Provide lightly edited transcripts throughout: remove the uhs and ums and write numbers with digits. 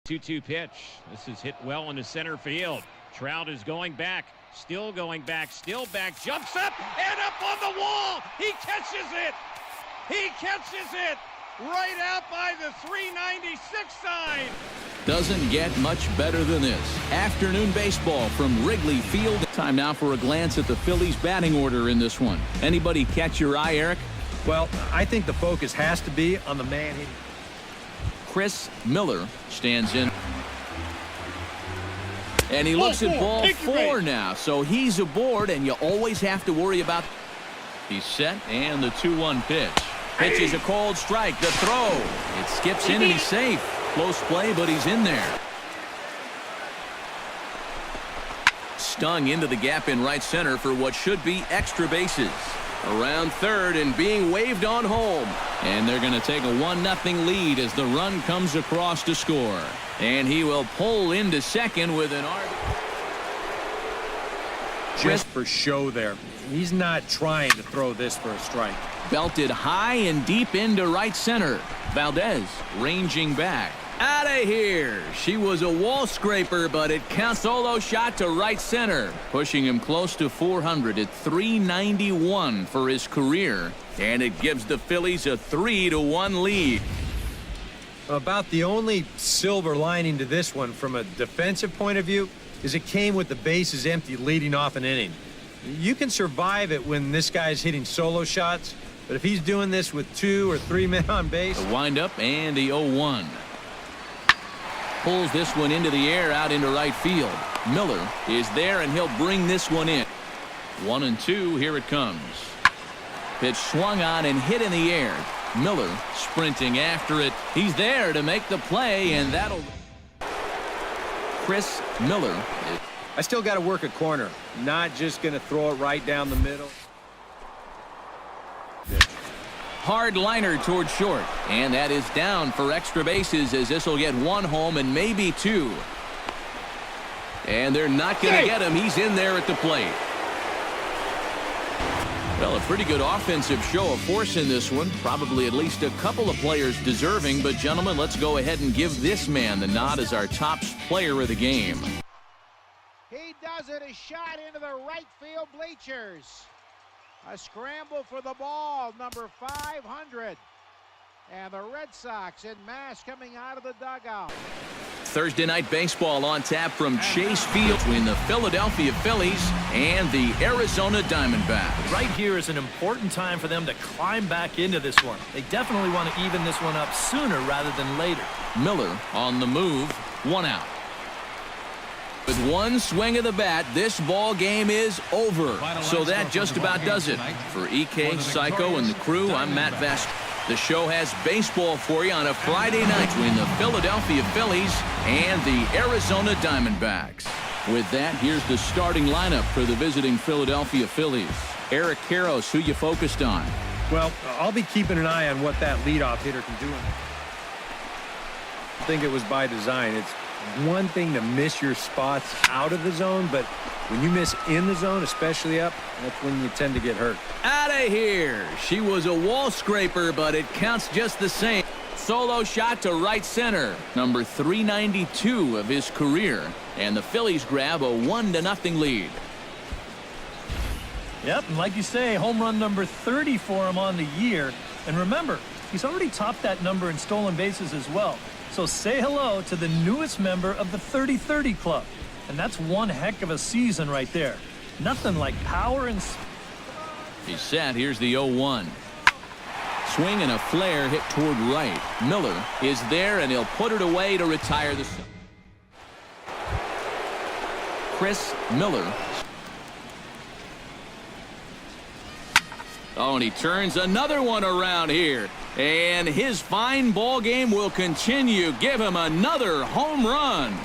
2-2 pitch. This is hit well into center field. Trout is going back, still back, jumps up and up on the wall. He catches it. He catches it right out by the 396 sign. Doesn't get much better than this. Afternoon baseball from Wrigley Field. Time now for a glance at the Phillies batting order in this one. Anybody catch your eye, Eric? Well, I think the focus has to be on the man hitting. Chris Miller stands in. And he looks at ball 4 now, so he's aboard, and you always have to worry about. He's set, and the 2-1 pitch. Pitch is a cold strike. The throw. It skips in, and he's safe. Close play, but he's in there. Stung into the gap in right center for what should be extra bases. Around third and being waved on home. And they're going to take a 1-0 lead as the run comes across to score. And he will pull into second with an RBI. Just for show there. He's not trying to throw this for a strike. Belted high and deep into right center. Valdez ranging back. Out of here. She was a wall scraper, but it counts. Solo shot to right center, pushing him close to 400 at 391 for his career, and it gives the Phillies a 3-1 lead. About the only silver lining to this one from a defensive point of view is it came with the bases empty leading off an inning. You can survive it when this guy's hitting solo shots, but if he's doing this with 2 or 3 men on base. The windup and the 0-1. Pulls this one into the air out into right field. Miller is there, and he'll bring this one in. 1-2, here it comes. Pitch swung on and hit in the air. Miller sprinting after it. He's there to make the play, and that'll. Chris Miller. I still got to work a corner. Not just going to throw it right down the middle. Hard liner toward short, and that is down for extra bases as this will get 1 home and maybe 2. And they're not going to get him. He's in there at the plate. Well, a pretty good offensive show of force in this one. Probably at least a couple of players deserving. But, gentlemen, let's go ahead and give this man the nod as our top player of the game. He does it. A shot into the right field bleachers. A scramble for the ball, number 500. And the Red Sox in mass coming out of the dugout. Thursday night baseball on tap from Chase Field between the Philadelphia Phillies and the Arizona Diamondbacks. Right here is an important time for them to climb back into this one. They definitely want to even this one up sooner rather than later. Miller on the move, 1 out. With 1 swing of the bat, this ball game is over. So that just about does it. For EK, Psycho, and the crew, I'm Matt Vest. The show has baseball for you on a Friday night between the Philadelphia Phillies and the Arizona Diamondbacks. With that, here's the starting lineup for the visiting Philadelphia Phillies. Eric Karros, who you focused on? Well, I'll be keeping an eye on what that leadoff hitter can do. I think it was by design. It's one thing to miss your spots out of the zone, but when you miss in the zone, especially up, that's when you tend to get hurt. Out of here. She was a wall scraper, but it counts just the same. Solo shot to right center, number 392 of his career, and the Phillies grab a 1-0 lead. Yep, and like you say, home run number 30 for him on the year. And remember, he's already topped that number in stolen bases as well. So say hello to the newest member of the 30-30 club. And that's one heck of a season right there. Nothing like power and... He's set. Here's the 0-1. Swing and a flare hit toward right. Miller is there, and he'll put it away to retire the... Chris Miller. Oh, and he turns another one around here. And his fine ball game will continue. Give him another home run.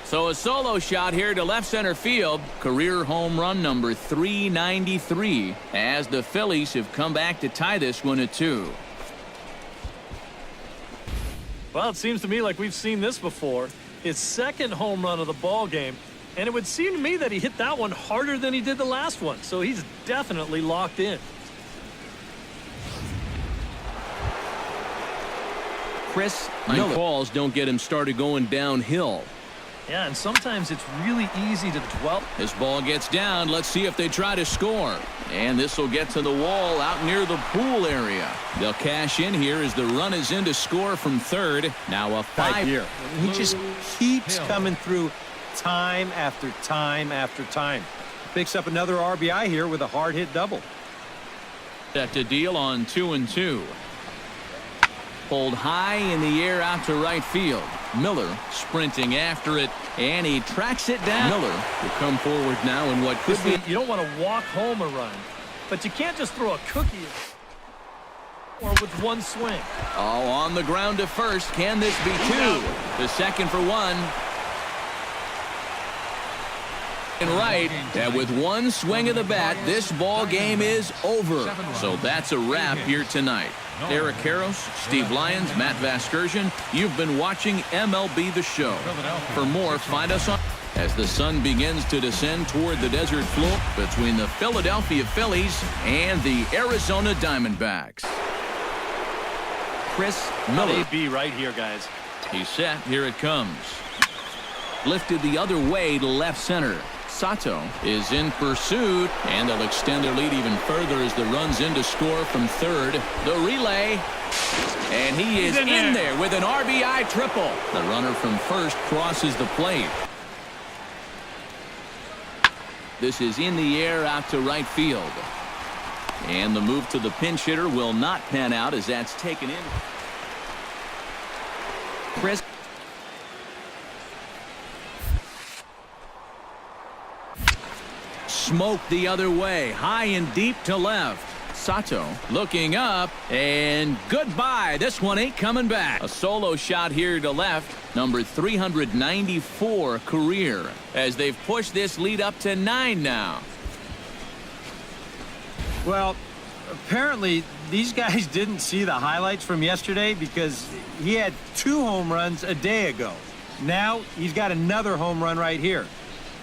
So a solo shot here to left center field. Career home run number 393 as the Phillies have come back to tie this one at 2. Well, it seems to me like we've seen this before. His second home run of the ball game. And it would seem to me that he hit that one harder than he did the last one. So he's definitely locked in. Chris Miller. Calls don't get him started going downhill. Yeah, and sometimes it's really easy to dwell. This ball gets down. Let's see if they try to score. And this will get to the wall out near the pool area. They'll cash in here as the run is in to score from third. Now a 5 here. He just keeps coming through time after time after time. Picks up another RBI here with a hard hit double. Set to deal on 2-2. Pulled high in the air out to right field. Miller sprinting after it, and he tracks it down. Miller will come forward now in what could be. You don't want to walk home a run, but you can't just throw a cookie or with one swing. Oh, on the ground to first. Can this be two? The second for one. And right, and with one swing of the bat, this ball game is over. So that's a wrap here tonight. Eric Karros, Steve Lyons, Matt Vasgersian, you've been watching MLB The Show. For more, find us on as the sun begins to descend toward the desert floor between the Philadelphia Phillies and the Arizona Diamondbacks. Chris Miller. Be right here, guys. He's set. Here it comes. Lifted the other way to left center. Sato is in pursuit, and they'll extend their lead even further as the run's in to score from third. The relay, and he is in there with an RBI triple. The runner from first crosses the plate. This is in the air out to right field. And the move to the pinch hitter will not pan out as that's taken in. Chris. Smoked the other way, high and deep to left. Sato looking up, and goodbye. This one ain't coming back. A solo shot here to left, number 394 career, as they've pushed this lead up to 9 now. Well, apparently these guys didn't see the highlights from yesterday because he had 2 home runs a day ago. Now he's got another home run right here.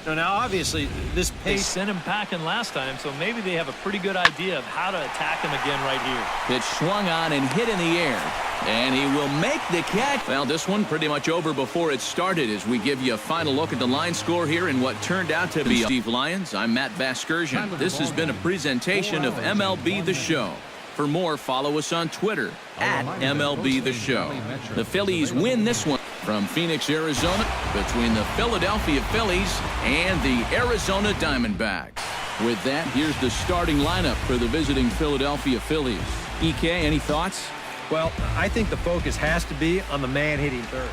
So now, obviously, this pace... They sent him packing last time, so maybe they have a pretty good idea of how to attack him again right here. Pitch swung on and hit in the air. And he will make the catch. Well, this one pretty much over before it started as we give you a final look at the line score here in what turned out to be Steve Lyons. I'm Matt Vasgersian. This has been a presentation of MLB The Show. For more, follow us on Twitter at MLB The Show. The Phillies win this one from Phoenix, Arizona, between the Philadelphia Phillies and the Arizona Diamondbacks. With that, here's the starting lineup for the visiting Philadelphia Phillies. EK, any thoughts? Well, I think the focus has to be on the man hitting third.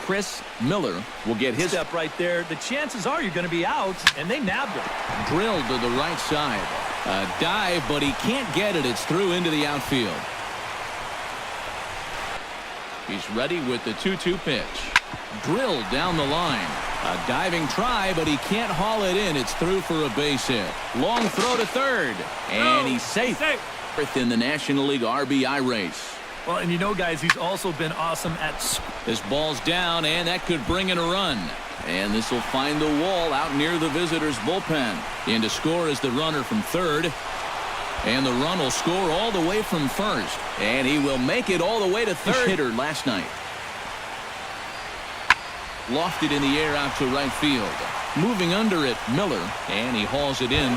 Chris Miller will get his step right there. The chances are you're going to be out, and they nabbed him. Drilled to the right side. A dive, but he can't get it. It's through into the outfield. He's ready with the 2-2 pitch. Drilled down the line. A diving try, but he can't haul it in. It's through for a base hit. Long throw to third. And he's safe. In the National League RBI race. Well, and you know, guys, he's also been awesome at... This ball's down, and that could bring in a run. And this will find the wall out near the visitors' bullpen. In to score is the runner from third. And the run will score all the way from first. And he will make it all the way to third. Hitter last night. Lofted in the air out to right field. Moving under it, Miller. And he hauls it in.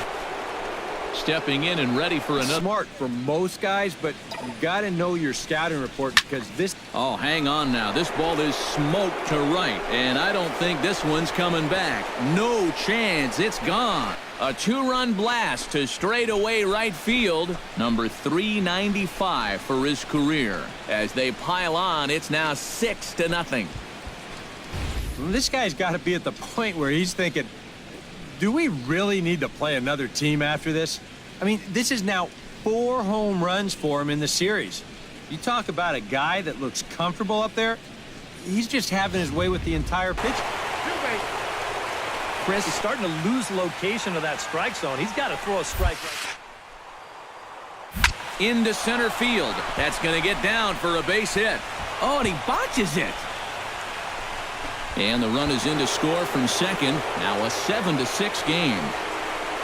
Stepping in and ready for another. Smart for most guys, but you got to know your scouting report because this... Oh, hang on now. This ball is smoked to right, and I don't think this one's coming back. No chance. It's gone. A 2-run blast to straightaway right field. Number 395 for his career. As they pile on, it's now 6-0. This guy's got to be at the point where he's thinking, do we really need to play another team after this? I mean, this is now 4 home runs for him in the series. You talk about a guy that looks comfortable up there. He's just having his way with the entire pitch. Chris is starting to lose location of that strike zone. He's got to throw a strike. Into center field. That's going to get down for a base hit. Oh, and he botches it. And the run is in to score from second. Now a 7-6 game.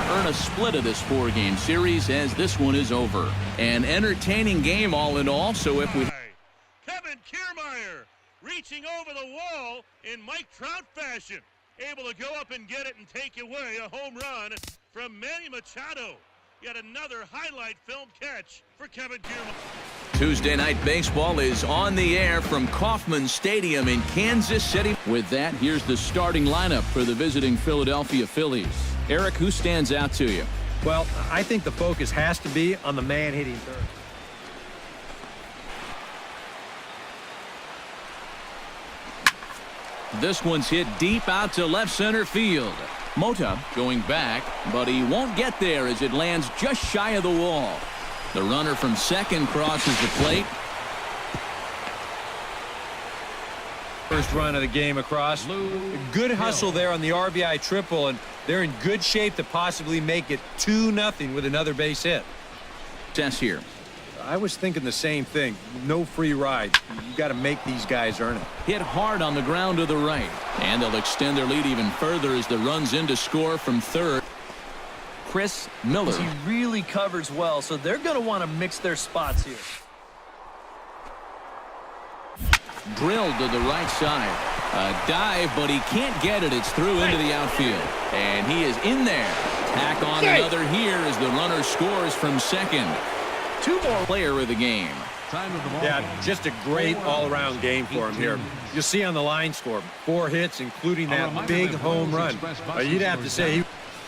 Earn a split of this 4-game series as this one is over. An entertaining game all in all. So if we... Kevin Kiermaier reaching over the wall in Mike Trout fashion. Able to go up and get it and take away a home run from Manny Machado. Yet another highlight film catch for Kevin Kiermaier. Tuesday Night Baseball is on the air from Kauffman Stadium in Kansas City. With that, here's the starting lineup for the visiting Philadelphia Phillies. Eric, who stands out to you? Well, I think the focus has to be on the man hitting third. This one's hit deep out to left center field. Mota going back, but he won't get there as it lands just shy of the wall. The runner from second crosses the plate. First run of the game across. Good hustle there on the RBI triple, and they're in good shape to possibly make it 2-0 with another base hit. Tess here. I was thinking the same thing. No free ride. You got to make these guys earn it. Hit hard on the ground to the right. And they'll extend their lead even further as the run's in to score from third. Chris Miller. He really covers well, so they're going to want to mix their spots here. Drilled to the right side. A dive, but he can't get it. It's through into the outfield. And he is in there. Tack on another here as the runner scores from second. Two more player of the game. Yeah, just a great all-around game for him here. You'll see on the line score, 4 hits, including that big home run. You'd have to say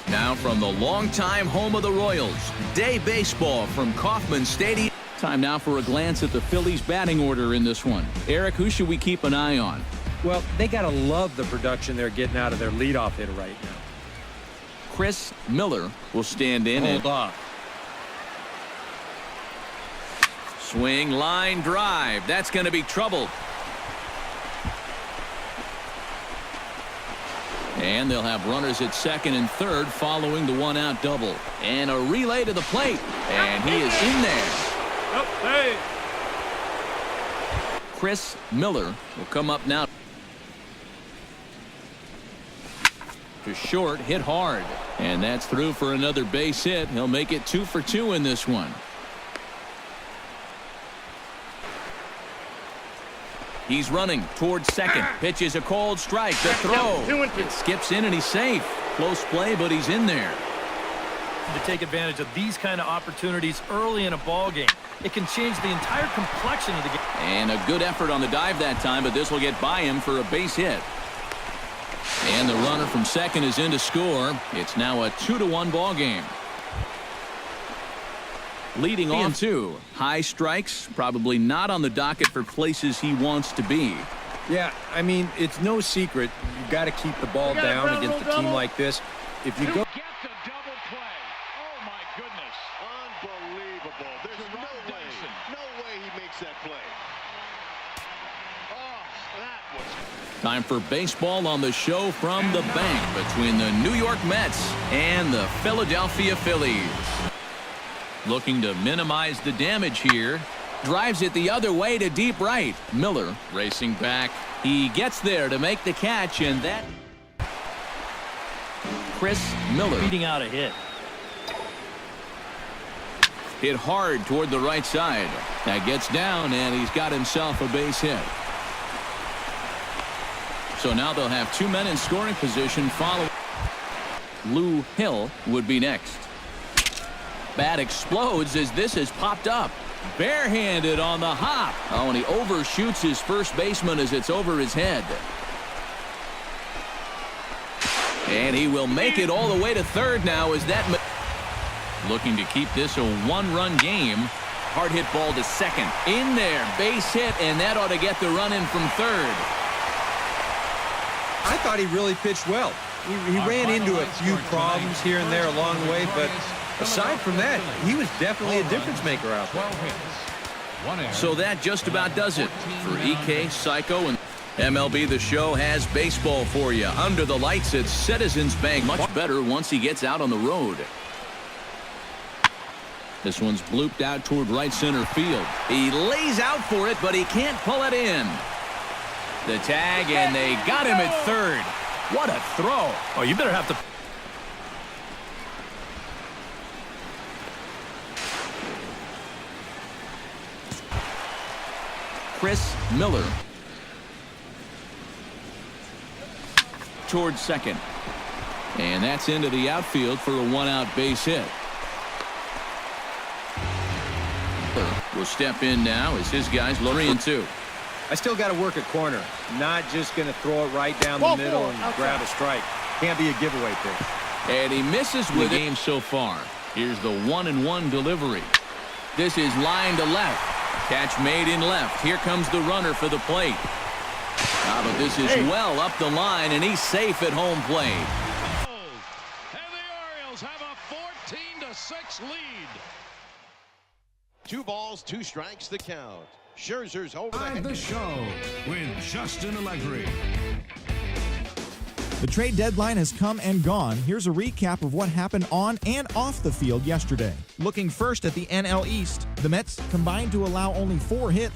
Now from the longtime home of the Royals, day baseball from Kauffman Stadium. Time now for a glance at the Phillies batting order in this one. Eric, who should we keep an eye on? well, they got to love the production they're getting out of their leadoff hitter right now. Chris Miller will stand in Hold and off. swing, line drive. That's going to be trouble. And they'll have runners at second and third following the one-out double. And a relay to the plate. And he is in there. Hey. Chris Miller will come up now. To short, hit hard. And that's through for another base hit. He'll make it 2 for 2 in this one. He's running towards second. Pitches a cold strike. The throw. It skips in and he's safe. Close play, but he's in there. To take advantage of these kind of opportunities early in a ball game, it can change the entire complexion of the game. And a good effort on the dive that time, but this will get by him for a base hit. And the runner from second is in to score. It's now a 2-1 ball game. Leading on two. High strikes, probably not on the docket for places he wants to be. Yeah, I mean, it's no secret. You got to keep the ball down against a team like this. If you go. Get the double play. Oh, my goodness. Unbelievable. There's no way he makes that play. Oh, that was... Time for baseball on the show from the bank between the New York Mets and the Philadelphia Phillies. Looking to minimize the damage here. Drives it the other way to deep right. Miller racing back. He gets there to make the catch, and that... Chris Miller. Beating out a hit. Hit hard toward the right side. That gets down, and he's got himself a base hit. So now they'll have 2 men in scoring position following. Lou Hill would be next. Bat explodes as this has popped up. Barehanded on the hop. Oh, and he overshoots his first baseman as it's over his head. And he will make it all the way to third now as that... Looking to keep this a one-run game. Hard hit ball to second. In there. Base hit, and that ought to get the run in from third. I thought he really pitched well. He ran into a few problems here and there along the way, but aside from that, he was definitely a difference maker out there. So that just about does it for EK, Psycho, and MLB The Show has baseball for you. Under the lights at Citizens Bank. Much better once he gets out on the road. This one's blooped out toward right center field. He lays out for it, but he can't pull it in. The tag, and they got him at third. What a throw. Oh, you better have to... Chris Miller towards second. And that's into the outfield for a one-out base hit. Will step in now as his guys 3-2. I still got to work at corner. Not just going to throw it right down the middle and grab a strike. Can't be a giveaway pitch. And he misses with the game so far. Here's the 1-1 delivery. This is line to left. Catch made in left. Here comes the runner for the plate. But this is well up the line, and he's safe at home plate. And the Orioles have a 14-6 lead. 2 balls, 2 strikes, the count. Scherzer's over the show with Justin Allegri. The trade deadline has come and gone. Here's a recap of what happened on and off the field yesterday. Looking first at the NL East, the Mets combined to allow only 4 hits